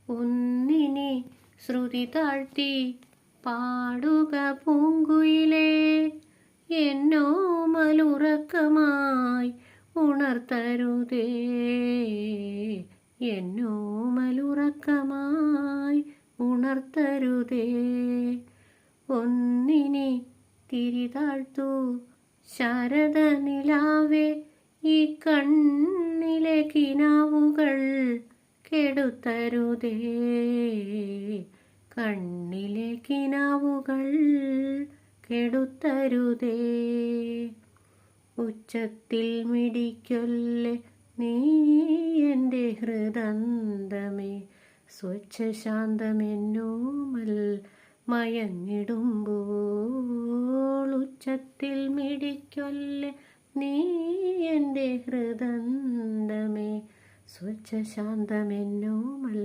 ഒന്നിനി ശ്രുതി താഴ്ത്തി പാടുക പൂങ്കുയിലേ, എന്നോമലുറക്കമായി ഉണർത്തരുതേ, എന്നോമലുറക്കമായി ഉണർത്തരുതേ. ഒന്നിനി തിരിതാഴ്ത്തു ശരദ നിലാവേ, ഈ കണ്ണിലെ കിനാവുകൾ കെടുത്തരുതേ, കണ്ണിലെ കിനാവുകൾ കെടുത്തരുതേ. ഉച്ചത്തിൽ മിടിക്കൊല്ലെ നീ എൻ്റെ ഹൃദന്തമേ, സ്വച്ഛശാന്തമെന്നോമൽ മയങ്ങിടുമ്പോൾ. ഉച്ചത്തിൽ മിടിക്കൊല്ലെ നീ എൻ്റെ ഹൃദന്തമേ, സ്വച്ഛശാന്തമെന്നോമൽ